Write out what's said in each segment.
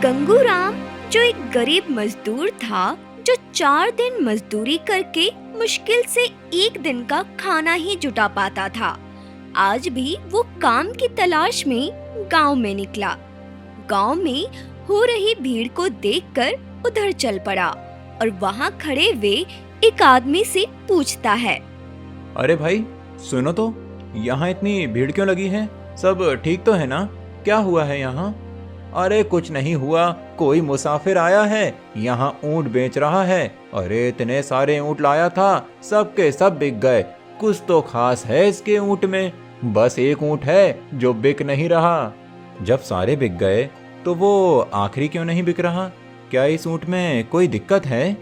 गंगूराम जो एक गरीब मजदूर था, जो 4 दिन मजदूरी करके मुश्किल से एक दिन का खाना ही जुटा पाता था, आज भी वो काम की तलाश में गांव में निकला। गांव में हो रही भीड़ को देखकर उधर चल पड़ा और वहां खड़े हुए एक आदमी से पूछता है, अरे भाई सुनो तो, यहाँ इतनी भीड़ क्यों लगी है? सब ठीक तो है ना? क्या हुआ है यहाँ? अरे कुछ नहीं हुआ, कोई मुसाफिर आया है, यहाँ ऊँट बेच रहा है। अरे इतने सारे ऊँट लाया था, सब के सब बिक गए। कुछ तो खास है इसके ऊँट में, बस एक ऊँट है जो बिक नहीं रहा। जब सारे बिक गए तो वो आखिरी क्यों नहीं बिक रहा? क्या इस ऊँट में कोई दिक्कत है?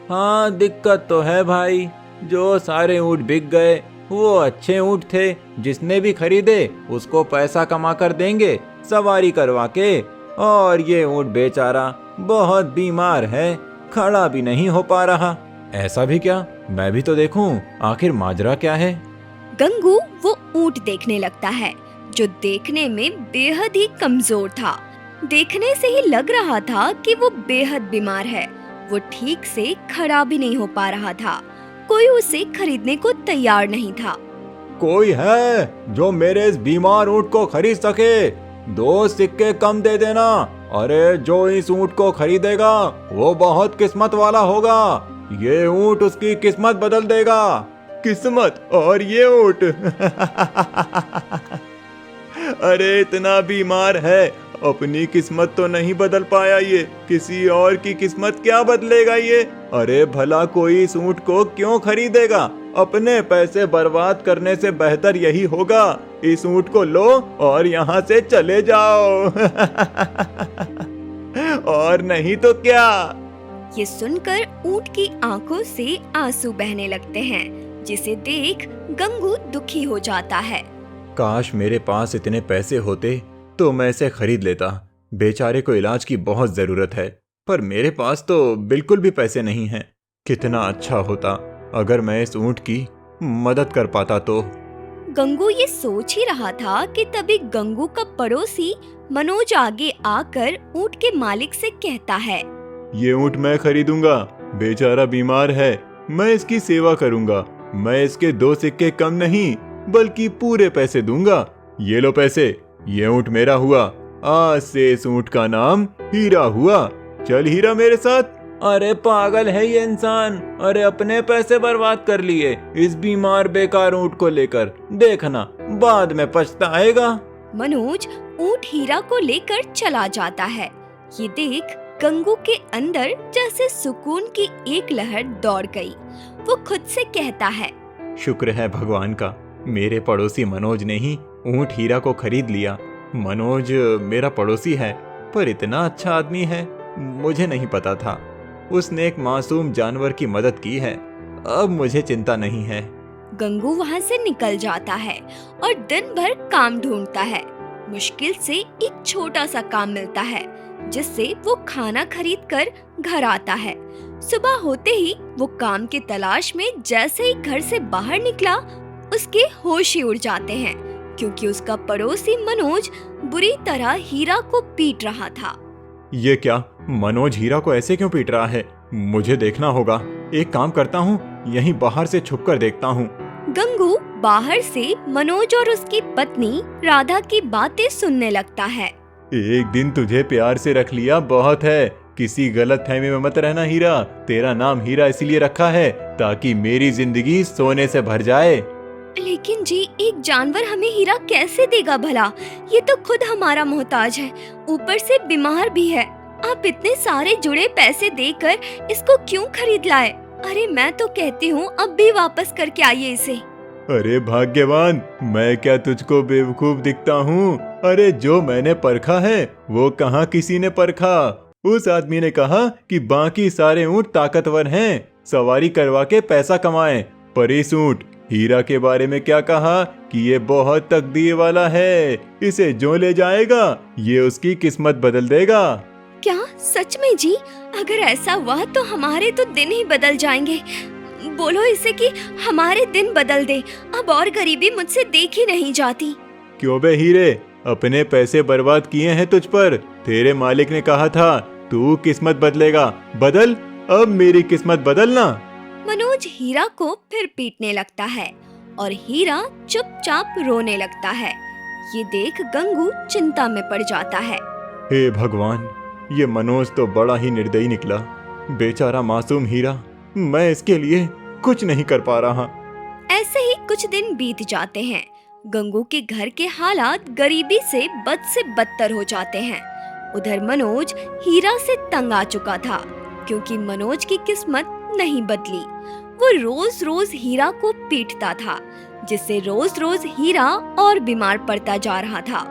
हाँ दिक्कत तो है भाई, जो सारे ऊँट बिक गए वो अच्छे ऊँट थे, जिसने भी खरीदे उसको पैसा कमा कर देंगे सवारी करवा के। और ये ऊँट बेचारा बहुत बीमार है, खड़ा भी नहीं हो पा रहा। ऐसा भी क्या? मैं भी तो देखूं, आखिर माजरा क्या है? गंगू वो ऊँट देखने लगता है, जो देखने में बेहद ही कमजोर था। देखने से ही लग रहा था कि वो बेहद बीमार है। वो ठीक से खड़ा भी नहीं हो पा रहा था। कोई उसे खरीदने को तैयार नहीं था। कोई है जो मेरे इस बीमार ऊँट को खरीद सके? 2 सिक्के कम दे देना। अरे जो इस ऊँट को खरीदेगा वो बहुत किस्मत वाला होगा। ये ऊँट उसकी किस्मत बदल देगा। किस्मत और ये ऊँट अरे इतना बीमार है, अपनी किस्मत तो नहीं बदल पाया, ये किसी और की किस्मत क्या बदलेगा ये? अरे भला कोई इस ऊँट को क्यों खरीदेगा? अपने पैसे बर्बाद करने से बेहतर यही होगा, इस ऊँट को लो और यहाँ से चले जाओ और नहीं तो क्या? ये सुनकर ऊँट की आंखों से आंसू बहने लगते हैं, जिसे देख गंगू दुखी हो जाता है। काश मेरे पास इतने पैसे होते तो मैं इसे खरीद लेता। बेचारे को इलाज की बहुत जरूरत है, पर मेरे पास तो बिल्कुल भी पैसे नहीं हैं। कितना अच्छा होता अगर मैं इस ऊँट की मदद कर पाता तो। गंगू ये सोच ही रहा था कि तभी गंगू का पड़ोसी मनोज आगे आकर ऊँट के मालिक से कहता है, ये ऊँट मैं खरीदूंगा, बेचारा बीमार है, मैं इसकी सेवा करूंगा। मैं इसके 2 सिक्के कम नहीं बल्कि पूरे पैसे दूंगा। ये लो पैसे, ये ऊँट मेरा हुआ। आज से इस ऊँट का नाम हीरा हुआ। चल हीरा मेरे साथ। अरे पागल है ये इंसान, अरे अपने पैसे बर्बाद कर लिए इस बीमार बेकार ऊँट को लेकर, देखना बाद में पछताएगा। मनोज ऊँट हीरा को लेकर चला जाता है। ये देख गंगू के अंदर जैसे सुकून की एक लहर दौड़ गई। वो खुद से कहता है, शुक्र है भगवान का, मेरे पड़ोसी मनोज ने ही ऊँट हीरा को खरीद लिया। मनोज मेरा पड़ोसी है, पर इतना अच्छा आदमी है, मुझे नहीं पता था। उसने एक मासूम जानवर की मदद की है, अब मुझे चिंता नहीं है। गंगू वहाँ से निकल जाता है और दिन भर काम ढूंढता है। मुश्किल से एक छोटा सा काम मिलता है, जिससे वो खाना खरीद कर घर आता है। सुबह होते ही वो काम की तलाश में जैसे ही घर से बाहर निकला, उसके होश ही उड़ जाते हैं, क्योंकि उसका पड़ोसी मनोज बुरी तरह हीरा को पीट रहा था। ये क्या? मनोज हीरा को ऐसे क्यों पीट रहा है? मुझे देखना होगा। एक काम करता हूँ, यहीं बाहर से छुपकर देखता हूँ। गंगू बाहर से मनोज और उसकी पत्नी राधा की बातें सुनने लगता है। एक दिन तुझे प्यार से रख लिया बहुत है, किसी गलतफहमी में मत रहना हीरा। तेरा नाम हीरा इसलिए रखा है ताकि मेरी जिंदगी सोने से भर जाए। लेकिन जी, एक जानवर हमें हीरा कैसे देगा भला? ये तो खुद हमारा मोहताज है, ऊपर से बीमार भी है। आप इतने सारे जुड़े पैसे देकर इसको क्यों खरीद लाए? अरे मैं तो कहती हूँ अब भी वापस करके आइए इसे। अरे भाग्यवान, मैं क्या तुझको बेवकूफ दिखता हूँ? अरे जो मैंने परखा है वो कहाँ किसी ने परखा। उस आदमी ने कहा कि बाकी सारे ऊँट ताकतवर हैं, सवारी करवा के पैसा कमाएं, पर इस ऊँट हीरा के बारे में क्या कहा कि ये बहुत तकदीर वाला है, इसे जो ले जाएगा ये उसकी किस्मत बदल देगा। क्या सच में जी? अगर ऐसा हुआ तो हमारे तो दिन ही बदल जाएंगे। बोलो इसे कि हमारे दिन बदल दे, अब और गरीबी मुझसे देखी नहीं जाती। क्यों बे हीरे, अपने पैसे बर्बाद किए हैं तुझ पर, तेरे मालिक ने कहा था तू किस्मत बदलेगा, बदल, अब मेरी किस्मत बदलना। मनोज हीरा को फिर पीटने लगता है और हीरा चुपचाप रोने लगता है। ये देख गंगू चिंता में पड़ जाता है। हे भगवान, ये मनोज तो बड़ा ही निर्दयी निकला। बेचारा मासूम हीरा, मैं इसके लिए कुछ नहीं कर पा रहा। ऐसे ही कुछ दिन बीत जाते हैं। गंगू के घर के हालात गरीबी से बद से बदतर हो जाते हैं। उधर मनोज हीरा से तंग आ चुका था, क्योंकि मनोज की किस्मत नहीं बदली। वो रोज रोज हीरा को पीटता था, जिससे रोज रोज हीरा और बीमार पड़ता जा रहा था।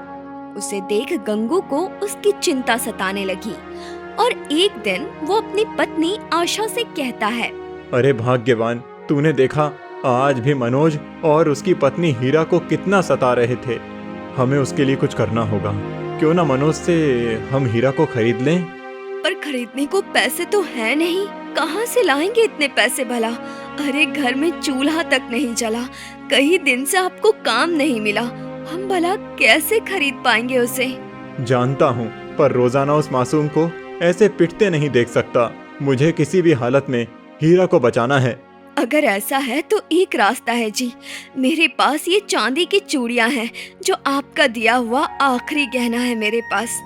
उसे देख गंगू को उसकी चिंता सताने लगी और एक दिन वो अपनी पत्नी आशा से कहता है, अरे भाग्यवान, तूने देखा आज भी मनोज और उसकी पत्नी हीरा को कितना सता रहे थे। हमें उसके लिए कुछ करना होगा। क्यों ना मनोज से हम हीरा को खरीद लें? पर खरीदने को पैसे तो है नहीं, कहाँ से लाएंगे इतने पैसे भला? अरे घर में चूल्हा तक नहीं जला, कई दिन से आपको काम नहीं मिला, हम भला कैसे खरीद पाएंगे उसे? जानता हूँ, पर रोजाना उस मासूम को ऐसे पिटते नहीं देख सकता। मुझे किसी भी हालत में हीरा को बचाना है। अगर ऐसा है तो एक रास्ता है जी। मेरे पास ये चांदी की चूड़ियां हैं, जो आपका दिया हुआ आखिरी गहना है मेरे पास।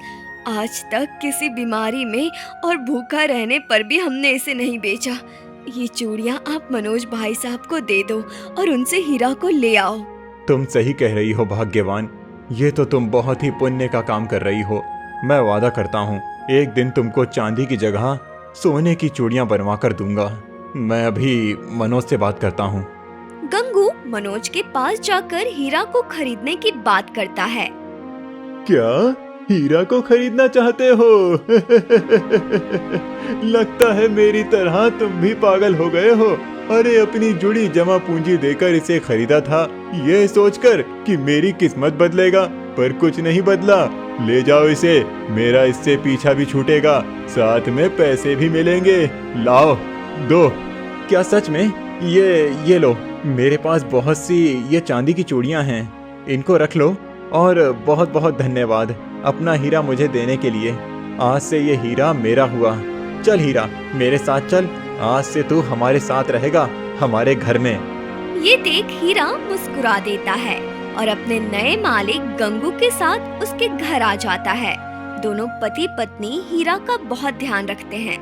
आज तक किसी बीमारी में और भूखा रहने पर भी हमने इसे नहीं बेचा। ये चूड़ियां आप मनोज भाई साहब को दे दो और उनसे हीरा को ले आओ। तुम सही कह रही हो भाग्यवान, ये तो तुम बहुत ही पुण्य का काम कर रही हो। मैं वादा करता हूँ एक दिन तुमको चांदी की जगह सोने की चूड़ियां बनवा कर दूंगा। मैं अभी मनोज से बात करता हूँ। गंगू मनोज के पास जाकर हीरा को खरीदने की बात करता है। क्या हीरा को खरीदना चाहते हो? लगता है मेरी तरह तुम भी पागल हो गए हो। अरे अपनी जुड़ी जमा पूंजी देकर इसे खरीदा था, ये सोचकर कि मेरी किस्मत बदलेगा, पर कुछ नहीं बदला। ले जाओ इसे, मेरा इससे पीछा भी छूटेगा, साथ में पैसे भी मिलेंगे। लाओ दो। क्या सच में? ये लो, मेरे पास बहुत सी ये चांदी की चूड़ियां हैं, इनको रख लो। और बहुत बहुत धन्यवाद अपना हीरा मुझे देने के लिए। आज से ये हीरा मेरा हुआ। चल हीरा, मेरे साथ चल, आज से तू हमारे साथ रहेगा, हमारे घर में। ये देख हीरा मुस्कुरा देता है और अपने नए मालिक गंगू के साथ उसके घर आ जाता है। दोनों पति पत्नी हीरा का बहुत ध्यान रखते हैं।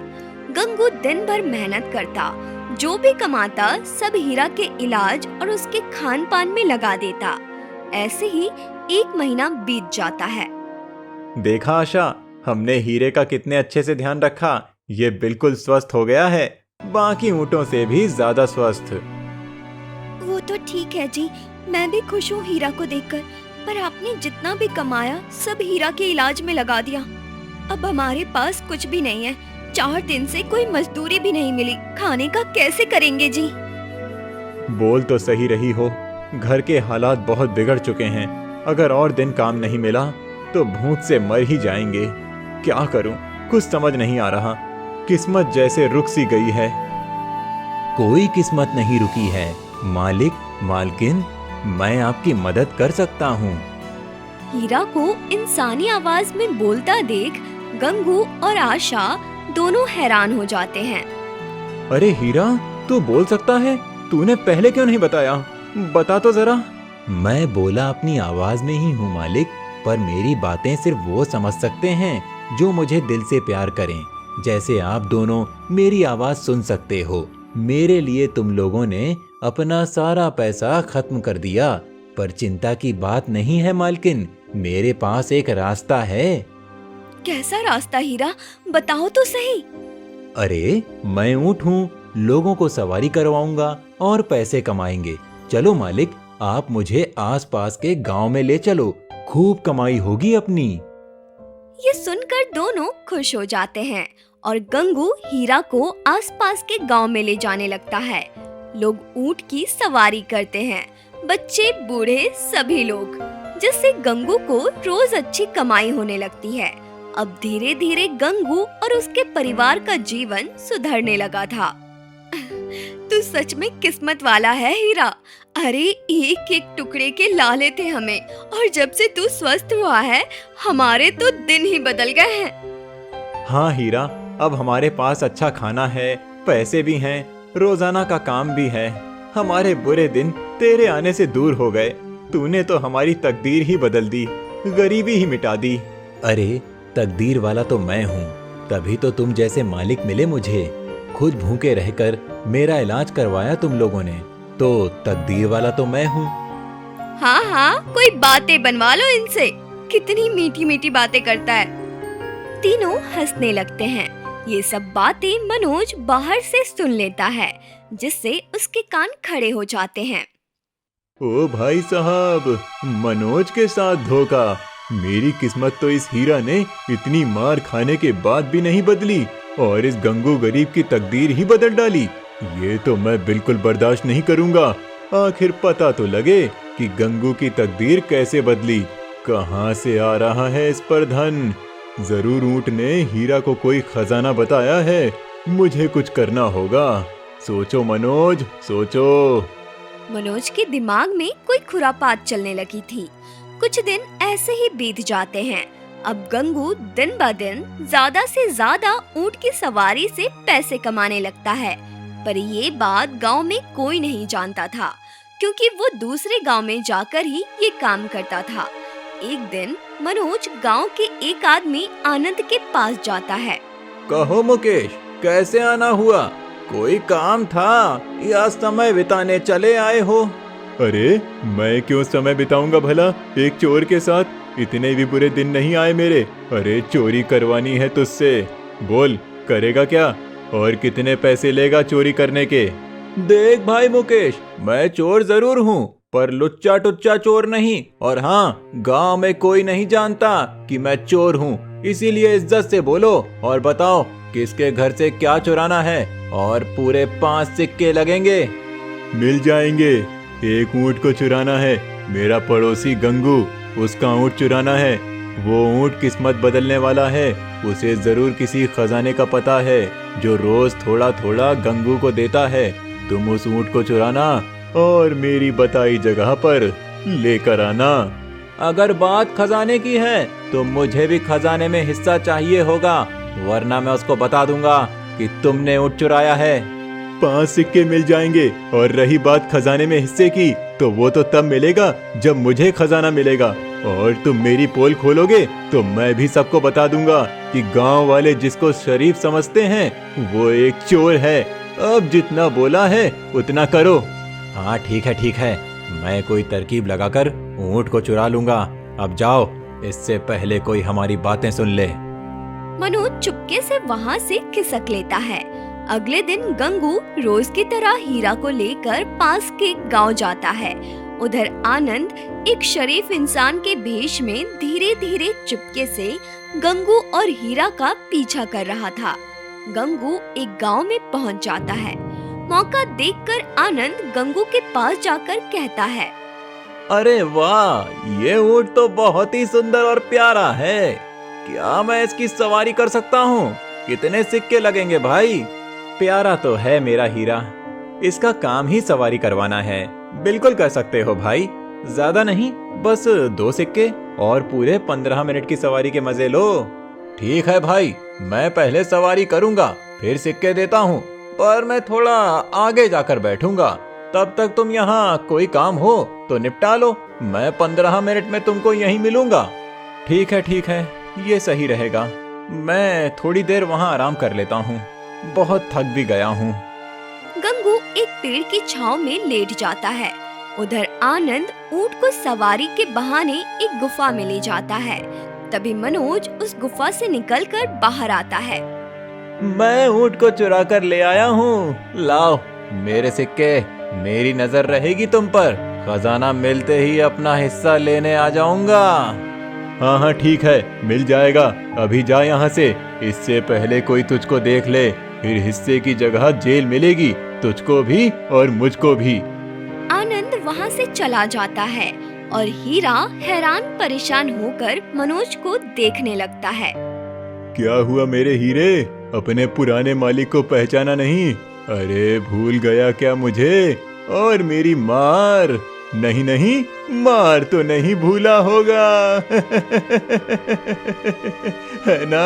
गंगू दिन भर मेहनत करता, जो भी कमाता सब हीरा के इलाज और उसके खान पान में लगा देता। ऐसे ही 1 महीना बीत जाता है। देखा आशा, हमने हीरे का कितने अच्छे से ध्यान रखा। ये बिल्कुल स्वस्थ हो गया है, बाकी ऊँटों से भी ज्यादा स्वस्थ। वो तो ठीक है जी, मैं भी खुश हूँ हीरा को देखकर, पर आपने जितना भी कमाया सब हीरा के इलाज में लगा दिया। अब हमारे पास कुछ भी नहीं है, 4 दिन से कोई मजदूरी भी नहीं मिली, खाने का कैसे करेंगे जी? बोल तो सही रही हो, घर के हालात बहुत बिगड़ चुके हैं। अगर और दिन काम नहीं मिला तो भूख से मर ही जाएंगे। क्या करूं, कुछ समझ नहीं आ रहा। किस्मत जैसे रुक सी गई है। कोई किस्मत नहीं रुकी है मालिक, मालकिन, मैं आपकी मदद कर सकता हूँ। हीरा को इंसानी आवाज में बोलता देख गंगू और आशा दोनों हैरान हो जाते हैं। अरे हीरा, तू बोल सकता है, तूने पहले क्यों नहीं बताया? बता तो जरा। मैं बोला अपनी आवाज में ही हूँ मालिक, पर मेरी बातें सिर्फ वो समझ सकते हैं जो मुझे दिल से प्यार करें। जैसे आप दोनों मेरी आवाज सुन सकते हो। मेरे लिए तुम लोगों ने अपना सारा पैसा खत्म कर दिया, पर चिंता की बात नहीं है मालकिन, मेरे पास एक रास्ता है। कैसा रास्ता हीरा, बताओ तो सही। अरे मैं ऊँट हूँ, लोगों को सवारी करवाऊंगा और पैसे कमाएंगे। चलो मालिक, आप मुझे आसपास के गांव में ले चलो, खूब कमाई होगी अपनी। ये सुनकर दोनों खुश हो जाते हैं और गंगू हीरा को आसपास के गांव में ले जाने लगता है। लोग ऊंट की सवारी करते हैं, बच्चे बूढ़े सभी लोग, जिससे गंगू को रोज अच्छी कमाई होने लगती है। अब धीरे धीरे गंगू और उसके परिवार का जीवन सुधरने लगा था। तू सच में किस्मत वाला है हीरा। अरे एक एक टुकड़े के लाले थे हमें, और जब से तू स्वस्थ हुआ है हमारे तो दिन ही बदल गए हैं। हाँ हीरा, अब हमारे पास अच्छा खाना है, पैसे भी हैं, रोजाना का काम भी है। हमारे बुरे दिन तेरे आने से दूर हो गए। तूने तो हमारी तकदीर ही बदल दी, गरीबी ही मिटा दी। अरे तकदीर वाला तो मैं हूँ, तभी तो तुम जैसे मालिक मिले मुझे। खुद भूखे रहकर मेरा इलाज करवाया तुम लोगों ने, तो तकदीर वाला तो मैं हूँ। हाँ हाँ, कोई बातें बनवा लो इनसे, कितनी मीठी मीठी बातें करता है। तीनों हंसने लगते हैं। ये सब बातें मनोज बाहर से सुन लेता है, जिससे उसके कान खड़े हो जाते हैं। ओ भाई साहब, मनोज के साथ धोखा। मेरी किस्मत तो इस हीरा ने इतनी मार खाने के बाद भी नहीं बदली, और इस गंगू गरीब की तकदीर ही बदल डाली। ये तो मैं बिल्कुल बर्दाश्त नहीं करूंगा। आखिर पता तो लगे कि गंगू की तकदीर कैसे बदली, कहां से आ रहा है इस पर धन। जरूर ऊंट ने हीरा को कोई खजाना बताया है। मुझे कुछ करना होगा। सोचो मनोज, सोचो। मनोज के दिमाग में कोई खुरापात चलने लगी थी। कुछ दिन ऐसे ही बीत जाते हैं। अब गंगू दिन ब दिन ज्यादा से ज्यादा ऊंट की सवारी से पैसे कमाने लगता है, पर ये बात गांव में कोई नहीं जानता था, क्योंकि वो दूसरे गांव में जाकर ही ये काम करता था। एक दिन मनोज गांव के एक आदमी आनंद के पास जाता है। कहो मुकेश, कैसे आना हुआ? कोई काम था या समय बिताने चले आए हो? अरे मैं क्यों समय बिताऊंगा भला एक चोर के साथ? इतने भी बुरे दिन नहीं आए मेरे। अरे चोरी करवानी है तुझसे, बोल करेगा क्या, और कितने पैसे लेगा चोरी करने के? देख भाई मुकेश, मैं चोर जरूर हूँ, पर लुच्चा टुच्चा चोर नहीं। और हाँ, गांव में कोई नहीं जानता कि मैं चोर हूँ, इसीलिए इज्जत से बोलो और बताओ किसके घर से क्या चुराना है, और पूरे 5 सिक्के लगेंगे। मिल जाएंगे। एक ऊँट को चुराना है, मेरा पड़ोसी गंगू, उसका ऊँट चुराना है। वो ऊँट किस्मत बदलने वाला है, उसे जरूर किसी खजाने का पता है जो रोज थोड़ा थोड़ा गंगू को देता है। तुम उस ऊँट को चुराना और मेरी बताई जगह पर लेकर आना। अगर बात खजाने की है तो मुझे भी खजाने में हिस्सा चाहिए होगा, वरना मैं उसको बता दूंगा कि तुमने ऊँट चुराया है। 5 सिक्के मिल जाएंगे। और रही बात खजाने में हिस्से की, तो वो तो तब मिलेगा जब मुझे खजाना मिलेगा, और तुम मेरी पोल खोलोगे तो मैं भी सबको बता दूंगा कि गांव वाले जिसको शरीफ समझते हैं वो एक चोर है। अब जितना बोला है उतना करो। हाँ ठीक है, मैं कोई तरकीब लगाकर ऊँट को चुरा लूंगा। अब जाओ, इससे पहले कोई हमारी बातें सुन ले। मनोज चुपके से वहाँ से खिसक लेता है। अगले दिन गंगू रोज की तरह हीरा को लेकर पास के गांव जाता है। उधर आनंद एक शरीफ इंसान के भेष में धीरे धीरे चुपके से गंगू और हीरा का पीछा कर रहा था। गंगू एक गांव में पहुंच जाता है। मौका देखकर आनंद गंगू के पास जाकर कहता है, अरे वाह, ये ऊँट तो बहुत ही सुंदर और प्यारा है। क्या मैं इसकी सवारी कर सकता हूँ? कितने सिक्के लगेंगे भाई? प्यारा तो है मेरा हीरा, इसका काम ही सवारी करवाना है। बिल्कुल कर सकते हो भाई, ज्यादा नहीं, बस 2 सिक्के और पूरे 15 मिनट की सवारी के मजे लो। ठीक है भाई, मैं पहले सवारी करूंगा, फिर सिक्के देता हूँ, पर मैं थोड़ा आगे जाकर बैठूंगा। तब तक तुम यहाँ कोई काम हो तो निपटा लो, मैं 15 मिनट में तुमको यहीं मिलूंगा। ठीक है, ये सही रहेगा। मैं थोड़ी देर वहाँ आराम कर लेता हूँ, बहुत थक भी गया हूँ। गंगू एक पेड़ की छांव में लेट जाता है। उधर आनंद ऊंट को सवारी के बहाने एक गुफा में ले जाता है। तभी मनोज उस गुफा से निकलकर बाहर आता है। मैं ऊँट को चुरा कर ले आया हूँ, लाओ मेरे सिक्के, मेरी नजर रहेगी तुम पर। खजाना मिलते ही अपना हिस्सा लेने आ जाऊंगा। हाँ ठीक है, मिल जाएगा। अभी जा यहाँ से, इससे पहले कोई तुझको देख ले, फिर हिस्से की जगह जेल मिलेगी, तुझको भी और मुझको भी। आनंद वहाँ से चला जाता है और हीरा हैरान परेशान होकर मनोज को देखने लगता है। क्या हुआ मेरे हीरे, अपने पुराने मालिक को पहचाना नहीं? अरे भूल गया क्या मुझे? और मेरी मार? नहीं नहीं, मार तो नहीं भूला होगा। है ना?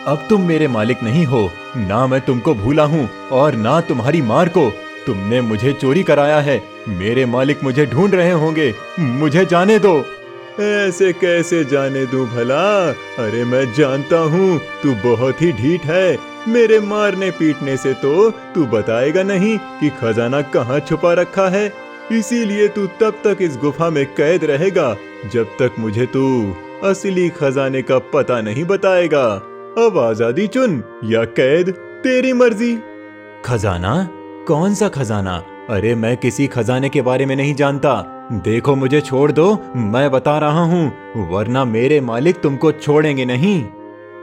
अब तुम मेरे मालिक नहीं हो, ना मैं तुमको भूला हूँ और ना तुम्हारी मार को। तुमने मुझे चोरी कराया है, मेरे मालिक मुझे ढूंढ रहे होंगे, मुझे जाने दो। ऐसे कैसे जाने दूं भला? अरे मैं जानता हूँ तू बहुत ही ढीठ है। मेरे मारने पीटने से तो तू बताएगा नहीं कि खजाना कहाँ छुपा रखा है। इसीलिए तू तब तक इस गुफा में कैद रहेगा जब तक मुझे तू असली खजाने का पता नहीं बताएगा। अब आजादी चुन या कैद, तेरी मर्जी। खजाना? कौन सा खजाना? अरे मैं किसी खजाने के बारे में नहीं जानता। देखो मुझे छोड़ दो, मैं बता रहा हूँ, वरना मेरे मालिक तुमको छोड़ेंगे नहीं।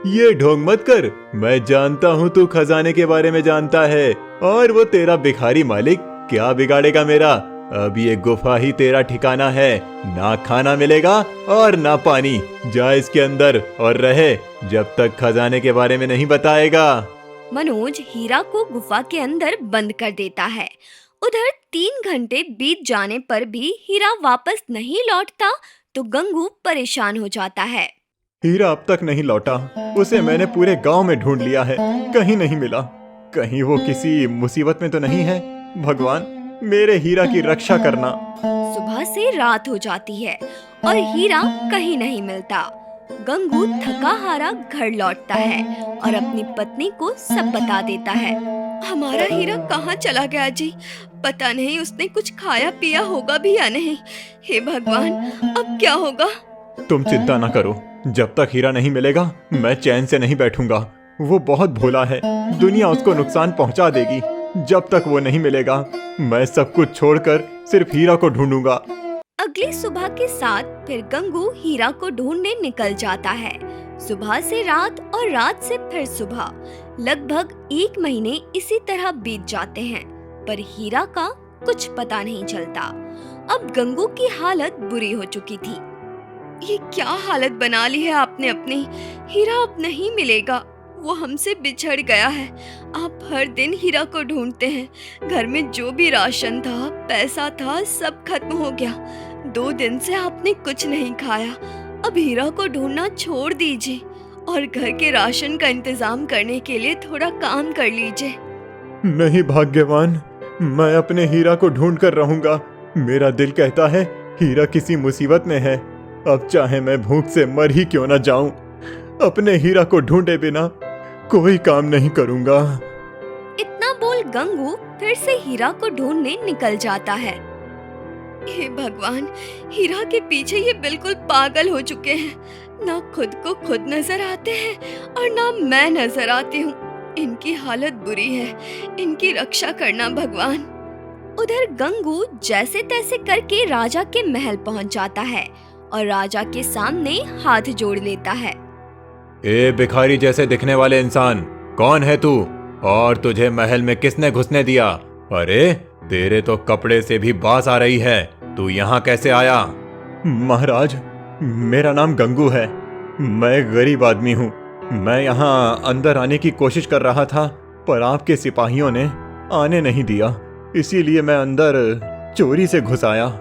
ये ढोंग मत कर, मैं जानता हूँ तू खजाने के बारे में जानता है, और वो तेरा भिखारी मालिक क्या बिगाड़ेगा मेरा। अब ये गुफा ही तेरा ठिकाना है, ना खाना मिलेगा और ना पानी। जा इसके अंदर और रहे जब तक खजाने के बारे में नहीं बताएगा। मनोज हीरा को गुफा के अंदर बंद कर देता है। उधर 3 घंटे बीत जाने पर भी हीरा वापस नहीं लौटता तो गंगू परेशान हो जाता है। हीरा अब तक नहीं लौटा, उसे मैंने पूरे गांव में ढूंढ लिया है, कहीं नहीं मिला। कहीं वो किसी मुसीबत में तो नहीं है? भगवान मेरे हीरा की रक्षा करना। सुबह से रात हो जाती है और हीरा कहीं नहीं मिलता। गंगू थका हारा घर लौटता है और अपनी पत्नी को सब बता देता है। हमारा हीरा कहाँ चला गया जी? पता नहीं उसने कुछ खाया पिया होगा भी या नहीं। हे भगवान, अब क्या होगा? तुम चिंता ना करो, जब तक हीरा नहीं मिलेगा मैं चैन से नहीं बैठूंगा। वो बहुत भोला है, दुनिया उसको नुकसान पहुंचा देगी। जब तक वो नहीं मिलेगा मैं सब कुछ छोड़कर सिर्फ हीरा को ढूंढूंगा। अगली सुबह के साथ फिर गंगू हीरा को ढूंढने निकल जाता है। सुबह से रात और रात से फिर सुबह, लगभग 1 महीने इसी तरह बीत जाते हैं, पर हीरा का कुछ पता नहीं चलता। अब गंगू की हालत बुरी हो चुकी थी। ये क्या हालत बना ली है आपने अपनी? हीरा अब नहीं मिलेगा, वो हमसे बिछड़ गया है। आप हर दिन हीरा को ढूंढते हैं। घर में जो भी राशन था, पैसा था, सब खत्म हो गया। 2 दिन से आपने कुछ नहीं खाया। अब हीरा को ढूंढना छोड़ दीजिए और घर के राशन का इंतजाम करने के लिए थोड़ा काम कर लीजिए। नहीं भाग्यवान, मैं अपने हीरा को ढूंढ कर रहूंगा। मेरा दिल कहता है हीरा किसी मुसीबत में है। अब चाहे मैं भूख से मर ही क्यों न जाऊं, अपने हीरा को ढूंढे बिना कोई काम नहीं करूंगा। इतना बोल गंगू फिर से हीरा को ढूंढने निकल जाता है। हे भगवान, हीरा के पीछे ये बिल्कुल पागल हो चुके हैं। ना खुद को खुद नजर आते हैं और ना मैं नजर आती हूँ। इनकी हालत बुरी है, इनकी रक्षा करना भगवान। उधर गंगू जैसे तैसे करके राजा के महल पहुंच जाता है और राजा के सामने हाथ जोड़ लेता है। ए भिखारी जैसे दिखने वाले इंसान, कौन है तू और तुझे महल में किसने घुसने दिया? अरे तेरे तो कपड़े से भी बास आ रही है, तू यहाँ कैसे आया? महाराज, मेरा नाम गंगू है, मैं गरीब आदमी हूँ। मैं यहाँ अंदर आने की कोशिश कर रहा था, पर आपके सिपाहियों ने आने नहीं दिया, इसीलिए मैं अंदर चोरी से घुस आया।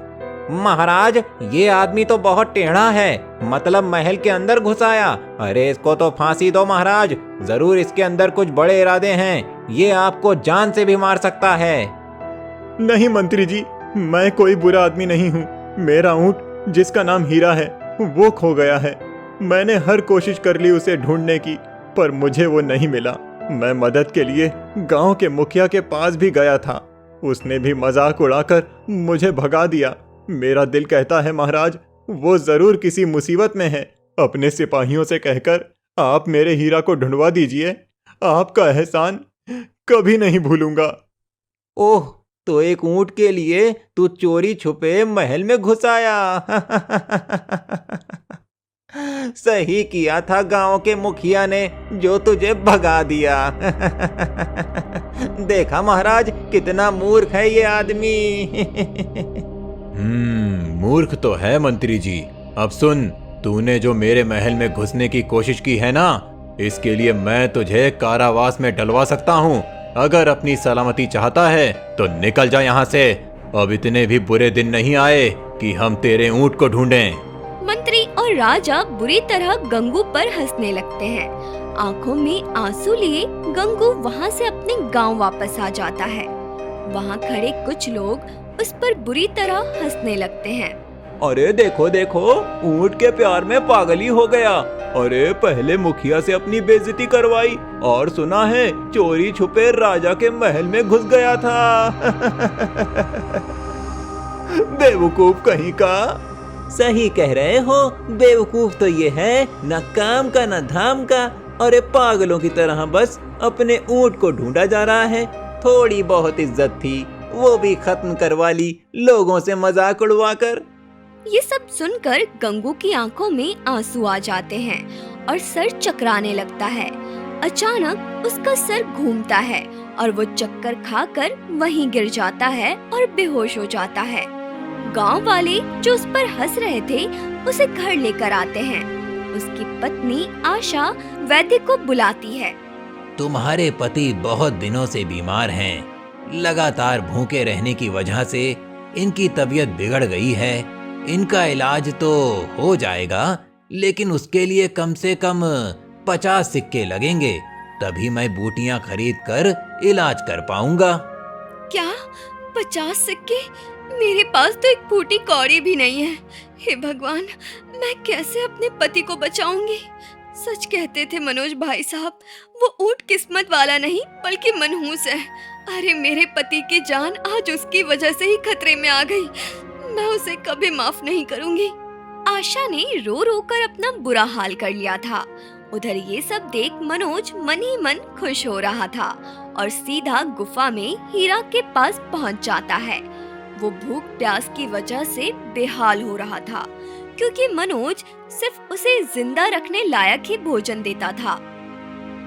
महाराज, ये आदमी तो बहुत टेढ़ा है, मतलब महल के अंदर घुस आया। अरे इसको तो फांसी दो महाराज, जरूर इसके अंदर कुछ बड़े इरादे हैं। ये आपको जान से भी मार सकता है। नहीं मंत्री जी, मैं कोई बुरा आदमी नहीं हूँ। मेरा ऊंट जिसका नाम हीरा है वो खो गया है। मैंने हर कोशिश कर ली उसे ढूंढने की, पर मुझे वो नहीं मिला। मैं मदद के लिए गांव के मुखिया के पास भी गया था, उसने भी मजाक उड़ाकर मुझे भगा दिया। मेरा दिल कहता है महाराज, वो जरूर किसी मुसीबत में है। अपने सिपाहियों से कहकर आप मेरे हीरा को ढूंढवा दीजिए, आपका एहसान कभी नहीं भूलूंगा। ओह, तो एक ऊंट के लिए तू चोरी छुपे महल में घुस आया। सही किया था गांव के मुखिया ने जो तुझे भगा दिया। देखा महाराज, कितना मूर्ख है ये आदमी। मूर्ख तो है मंत्री जी। अब सुन, तूने जो मेरे महल में घुसने की कोशिश की है ना, इसके लिए मैं तुझे कारावास में डलवा सकता हूँ। अगर अपनी सलामती चाहता है तो निकल जा यहाँ से। अब इतने भी बुरे दिन नहीं आए कि हम तेरे ऊंट को ढूंढें। मंत्री और राजा बुरी तरह गंगू पर हंसने लगते हैं। आंखों में आंसू लिए गंगू वहाँ से अपने गांव वापस आ जाता है। वहाँ खड़े कुछ लोग उस पर बुरी तरह हंसने लगते हैं। अरे देखो देखो, ऊंट के प्यार में पागल ही हो गया। अरे पहले मुखिया से अपनी बेइज्जती करवाई और सुना है चोरी छुपे राजा के महल में घुस गया था। बेवकूफ कहीं का। सही कह रहे हो, बेवकूफ तो ये है, न काम का न धाम का। अरे पागलों की तरह बस अपने ऊंट को ढूंढा जा रहा है। थोड़ी बहुत इज्जत थी, वो भी खत्म करवा ली लोगों से मजाक उड़वाकर। ये सब सुनकर गंगू की आंखों में आंसू आ जाते हैं और सर चकराने लगता है। अचानक उसका सर घूमता है और वो चक्कर खाकर वहीं गिर जाता है और बेहोश हो जाता है। गांव वाले जो उस पर हंस रहे थे उसे घर लेकर आते हैं। उसकी पत्नी आशा वैद्य को बुलाती है। तुम्हारे पति बहुत दिनों से बीमार हैं। लगातार भूखे रहने की वजह से इनकी तबीयत बिगड़ गई है। इनका इलाज तो हो जाएगा, लेकिन उसके लिए कम से कम 50 सिक्के लगेंगे, तभी मैं बूटियां खरीद कर इलाज कर पाऊंगा। क्या 50 सिक्के? मेरे पास तो एक फूटी कौड़ी भी नहीं है। हे भगवान, मैं कैसे अपने पति को बचाऊंगी? सच कहते थे मनोज भाई साहब, वो ऊंट किस्मत वाला नहीं बल्कि मनहूस है। अरे मेरे पति की जान आज उसकी वजह से ही खतरे में आ गई। मैं उसे कभी माफ नहीं करूंगी। आशा ने रो रो कर अपना बुरा हाल कर लिया था। उधर ये सब देख मनोज मन ही मन खुश हो रहा था और सीधा गुफा में हीरा के पास पहुंच जाता है। वो भूख प्यास की वजह से बेहाल हो रहा था, क्योंकि मनोज सिर्फ उसे जिंदा रखने लायक ही भोजन देता था।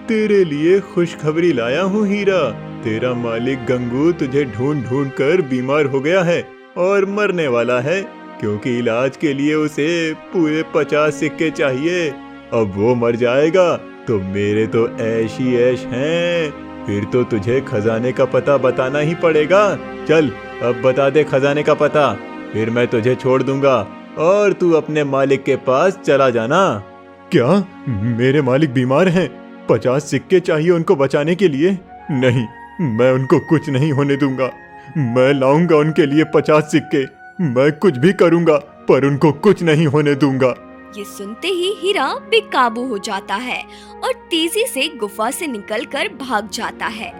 तेरे लिए खुशखबरी लाया हूँ हीरा। तेरा मालिक गंगू तुझे ढूंढ ढूंढ कर बीमार हो गया है और मरने वाला है, क्योंकि इलाज के लिए उसे पूरे 50 सिक्के चाहिए। अब वो मर जाएगा तो मेरे तो ऐश ही ऐश हैं। फिर तो तुझे खजाने का पता बताना ही पड़ेगा। चल अब बता दे खजाने का पता, फिर मैं तुझे छोड़ दूंगा और तू अपने मालिक के पास चला जाना। क्या मेरे मालिक बीमार हैं? 50 सिक्के चाहिए उनको बचाने के लिए? नहीं, मैं उनको कुछ नहीं होने दूंगा। मैं लाऊंगा उनके लिए 50 सिक्के। मैं कुछ भी करूंगा पर उनको कुछ नहीं होने दूंगा। ये सुनते ही हीरा बेकाबू हो जाता है और तेजी से गुफा से निकलकर भाग जाता है।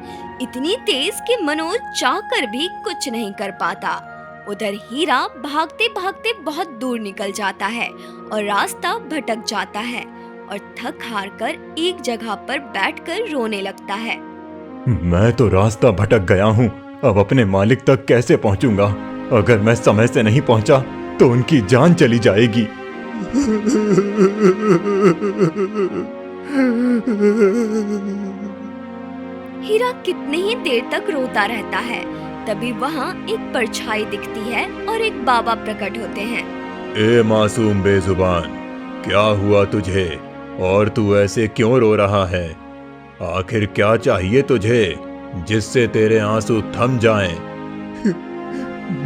इतनी तेज कि मनोज चाहकर भी कुछ नहीं कर पाता। उधर हीरा भागते भागते बहुत दूर निकल जाता है और रास्ता भटक जाता है और थक हार कर एक जगह पर बैठकर रोने लगता है। मैं तो रास्ता भटक गया हूँ, अब अपने मालिक तक कैसे पहुँचूंगा? अगर मैं समय से नहीं पहुँचा तो उनकी जान चली जाएगी। हीरा कितनी ही देर तक रोता रहता है। तभी वहाँ एक परछाई दिखती है और एक बाबा प्रकट होते हैं। ए मासूम बेजुबान, क्या हुआ तुझे और तू ऐसे क्यों रो रहा है? आखिर क्या चाहिए तुझे जिससे तेरे आंसू थम जाएं?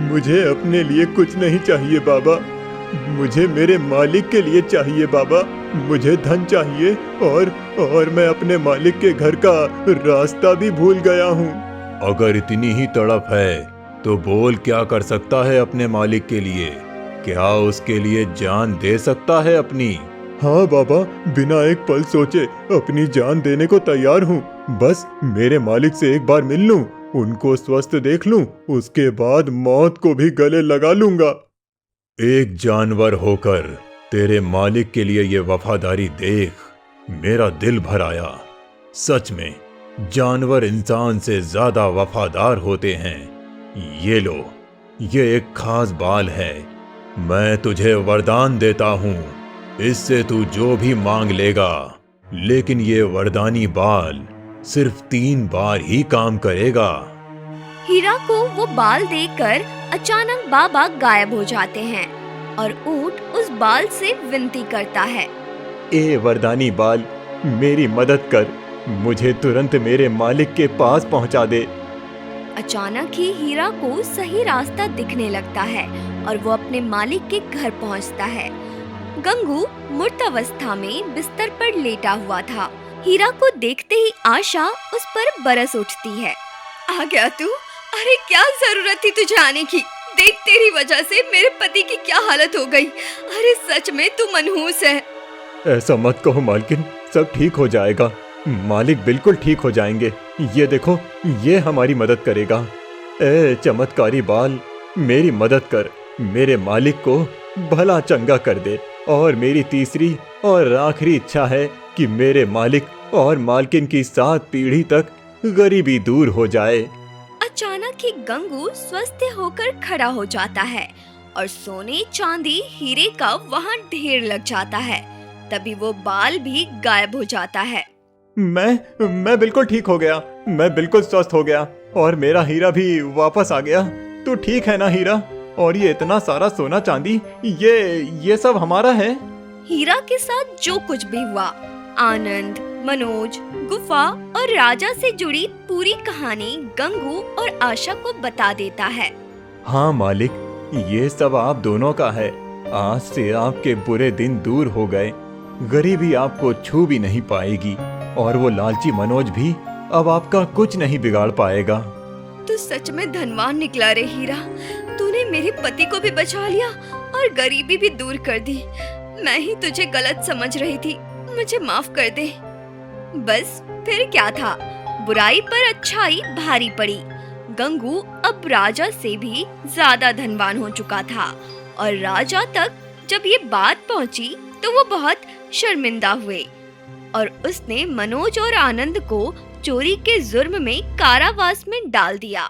मुझे अपने लिए कुछ नहीं चाहिए बाबा, मुझे मेरे मालिक के लिए चाहिए बाबा। मुझे धन चाहिए और मैं अपने मालिक के घर का रास्ता भी भूल गया हूँ। अगर इतनी ही तड़प है तो बोल, क्या कर सकता है अपने मालिक के लिए? क्या उसके लिए जान दे सकता है अपनी? हाँ बाबा, बिना एक पल सोचे अपनी जान देने को तैयार हूँ। बस मेरे मालिक से एक बार मिल लूं, उनको स्वस्थ देख लूं, उसके बाद मौत को भी गले लगा लूंगा। एक जानवर होकर तेरे मालिक के लिए ये वफादारी देख मेरा दिल भर आया। सच में जानवर इंसान से ज्यादा वफादार होते हैं। ये लो, ये एक खास बाल है। मैं तुझे वरदान देता हूँ, इससे तू जो भी मांग लेगा, लेकिन ये वरदानी बाल सिर्फ 3 बार ही काम करेगा। हीरा को वो बाल देकर अचानक बाबा गायब हो जाते हैं और ऊंट उस बाल से विनती करता है। ए वरदानी बाल, मेरी मदद कर। मुझे तुरंत मेरे मालिक के पास पहुंचा दे। अचानक ही हीरा को सही रास्ता दिखने लगता है और वो अपने मालिक के घर पहुंचता है। गंगू मूर्त अवस्था में बिस्तर पर लेटा हुआ था। हीरा को देखते ही आशा उस पर बरस उठती है। आ गया तू? अरे क्या जरूरत थी तुझे आने की? देख तेरी वजह से मेरे पति की क्या हालत हो गई। अरे सच में तू मनहूस है। ऐसा मत कहो मालकिन, सब ठीक हो जाएगा। मालिक बिल्कुल ठीक हो जाएंगे। ये देखो, ये हमारी मदद करेगा। ए चमत्कारी बाल, मेरी मदद कर, मेरे मालिक को भला चंगा कर दे। और मेरी तीसरी और आखिरी इच्छा है कि मेरे मालिक और मालकिन की 7 पीढ़ी तक गरीबी दूर हो जाए। अचानक ही गंगू स्वस्थ होकर खड़ा हो जाता है और सोने चांदी हीरे का वहाँ ढेर लग जाता है। तभी वो बाल भी गायब हो जाता है। मैं बिल्कुल ठीक हो गया। मैं बिल्कुल स्वस्थ हो गया और मेरा हीरा भी वापस आ गया। तू ठीक है ना हीरा? और ये इतना सारा सोना चांदी, ये सब हमारा है। हीरा के साथ जो कुछ भी हुआ, आनंद, मनोज, गुफा और राजा से जुड़ी पूरी कहानी गंगू और आशा को बता देता है। हाँ मालिक, ये सब आप दोनों का है। आज से आपके बुरे दिन दूर हो गए। गरीबी आपको छू भी नहीं पाएगी और वो लालची मनोज भी अब आपका कुछ नहीं बिगाड़ पाएगा। तू सच में धनवान निकला रे हीरा। तूने मेरे पति को भी बचा लिया और गरीबी भी दूर कर दी। मैं ही तुझे गलत समझ रही थी, मुझे माफ कर दे। बस फिर क्या था, बुराई पर अच्छाई भारी पड़ी। गंगू अब राजा से भी ज्यादा धनवान हो चुका था और राजा तक जब ये बात पहुंची तो वो बहुत शर्मिंदा हुए और उसने मनोज और आनंद को चोरी के जुर्म में कारावास में डाल दिया।